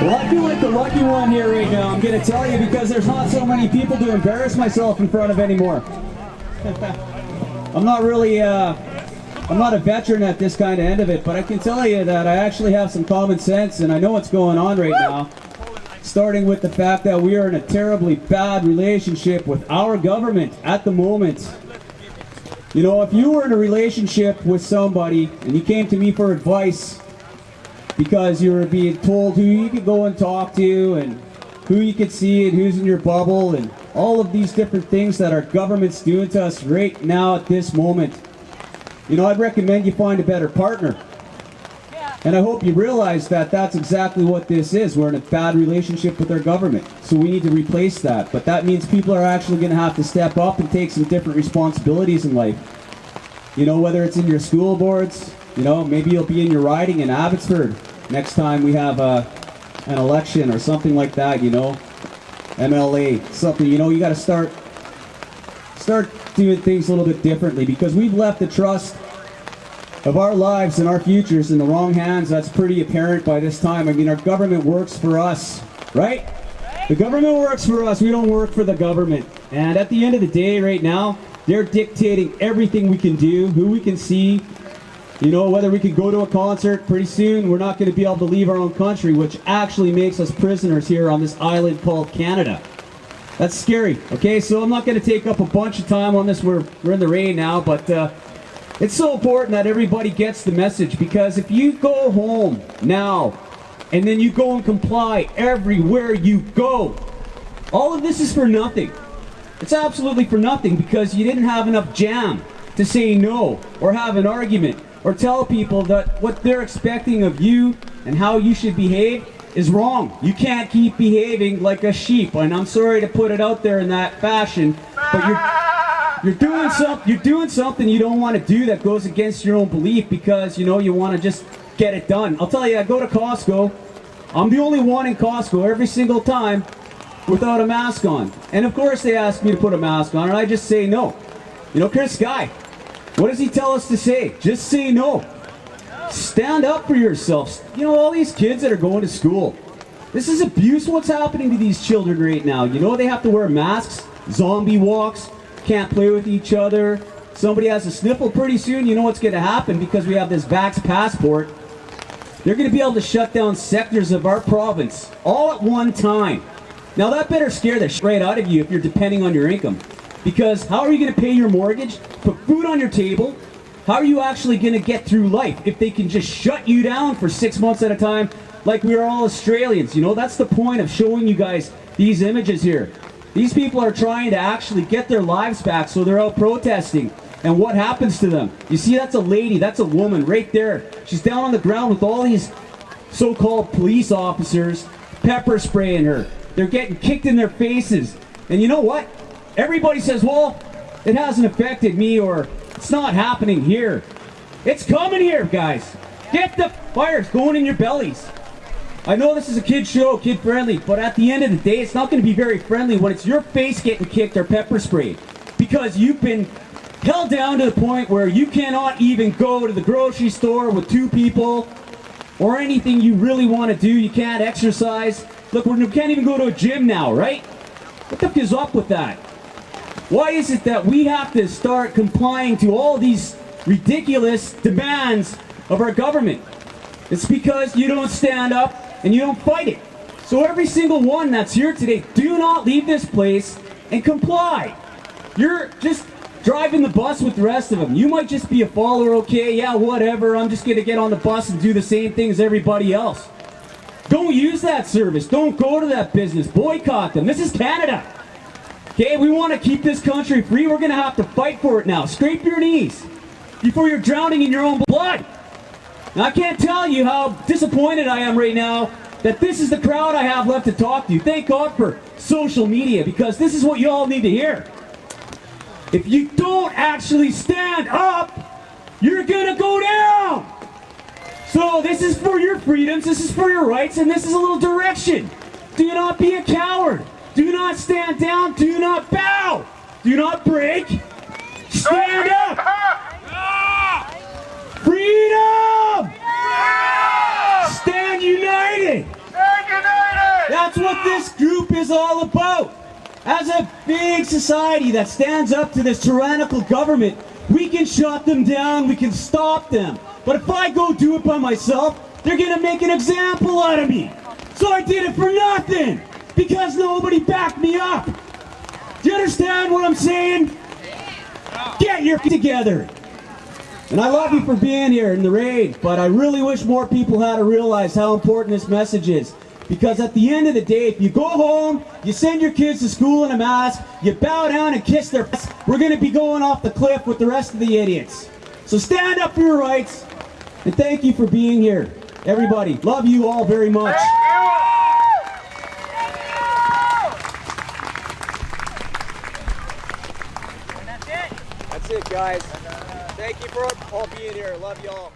Well, I feel like the lucky one here right now, I'm going to tell you, because there's not so many people to embarrass myself in front of anymore. I'm not really, I'm not a veteran at this kind of end of it, but I can tell you that I actually have some common sense, and I know what's going on right now. Starting with the fact that we are in a terribly bad relationship with our government at the moment. You know, if you were in a relationship with somebody and you came to me for advice because you were being told who you could go and talk to and who you could see and who's in your bubble and all of these different things that our government's doing to us right now at this moment, you know, I'd recommend you find a better partner. And I hope you realize that that's exactly what this is. We're in a bad relationship with our government, so we need to replace that. But that means people are actually going to have to step up and take some different responsibilities in life. You know, whether it's in your school boards, you know, maybe you'll be in your riding in Abbotsford next time we have an election or something like that, you know, MLA, something, you know, you got to start doing things a little bit differently, because we've left the trust of our lives and our futures in the wrong hands. That's pretty apparent by this time. I mean, our government works for us, right? The government works for us. We don't work for the government. And at the end of the day right now, they're dictating everything we can do, who we can see, you know, whether we can go to a concert. Pretty soon we're not going to be able to leave our own country, which actually makes us prisoners here on this island called Canada. That's scary. Okay, so I'm not going to take up a bunch of time on this. We're in the rain now, but it's so important that everybody gets the message, because if you go home now and then you go and comply everywhere you go, all of this is for nothing. It's absolutely for nothing, because you didn't have enough jam to say no or have an argument or tell people that what they're expecting of you and how you should behave is wrong. You can't keep behaving like a sheep, and I'm sorry to put it out there in that fashion, but you're doing something you don't want to do that goes against your own belief, because, you know, you want to just get it done. I'll tell you, I go to Costco. I'm the only one in Costco every single time without a mask on. And of course they ask me to put a mask on, and I just say no. You know, Chris Guy, what does he tell us to say? Just say no. Stand up for yourselves. You know, all these kids that are going to school, this is abuse. What's happening to these children right now? You know, they have to wear masks, zombie walks, can't play with each other. Somebody has a sniffle pretty soon. You know what's going to happen, because we have this vax passport. They're going to be able to shut down sectors of our province all at one time. Now that better scare the shit right out of you if you're depending on your income, because how are you going to pay your mortgage, put food on your table? How are you actually going to get through life if they can just shut you down for 6 months at a time like we are all Australians? You know, that's the point of showing you guys these images here. These people are trying to actually get their lives back, so they're out protesting. And what happens to them? You see, that's a lady, that's a woman right there. She's down on the ground with all these so-called police officers pepper spraying her. They're getting kicked in their faces. And you know what? Everybody says, well, it hasn't affected me, or it's not happening here. It's coming here, guys. Get the fires going in your bellies. I know this is a kid show, kid friendly, but at the end of the day, it's not going to be very friendly when it's your face getting kicked or pepper sprayed, because you've been held down to the point where you cannot even go to the grocery store with two people or anything you really want to do. You can't exercise. Look, we can't even go to a gym now, right? What the fuck is up with that? Why is it that we have to start complying to all these ridiculous demands of our government? It's because you don't stand up and you don't fight it. So every single one that's here today, do not leave this place and comply. You're just driving the bus with the rest of them. You might just be a follower, okay, yeah, whatever, I'm just going to get on the bus and do the same thing as everybody else. Don't use that service. Don't go to that business. Boycott them. This is Canada. Okay, we want to keep this country free. We're going to have to fight for it now. Scrape your knees before you're drowning in your own blood. Now, I can't tell you how disappointed I am right now that this is the crowd I have left to talk to. Thank God for social media, because this is what you all need to hear. If you don't actually stand up, you're going to go down. So this is for your freedoms, this is for your rights, and this is a little direction. Do not be a coward. Do not stand down. Do not bow. Do not break. Stand up. Freedom! Stand united! That's what this group is all about. As a big society that stands up to this tyrannical government, we can shut them down, we can stop them. But if I go do it by myself, they're gonna make an example out of me. So I did it for nothing, because nobody backed me up. Do you understand what I'm saying? Get your together. And I love you for being here in the raid, but I really wish more people had to realize how important this message is. Because at the end of the day, if you go home, you send your kids to school in a mask, you bow down and kiss their ass, we're going to be going off the cliff with the rest of the idiots. So stand up for your rights, and thank you for being here. Everybody, love you all very much. That's it, guys. Thank you for all being here. Love you all.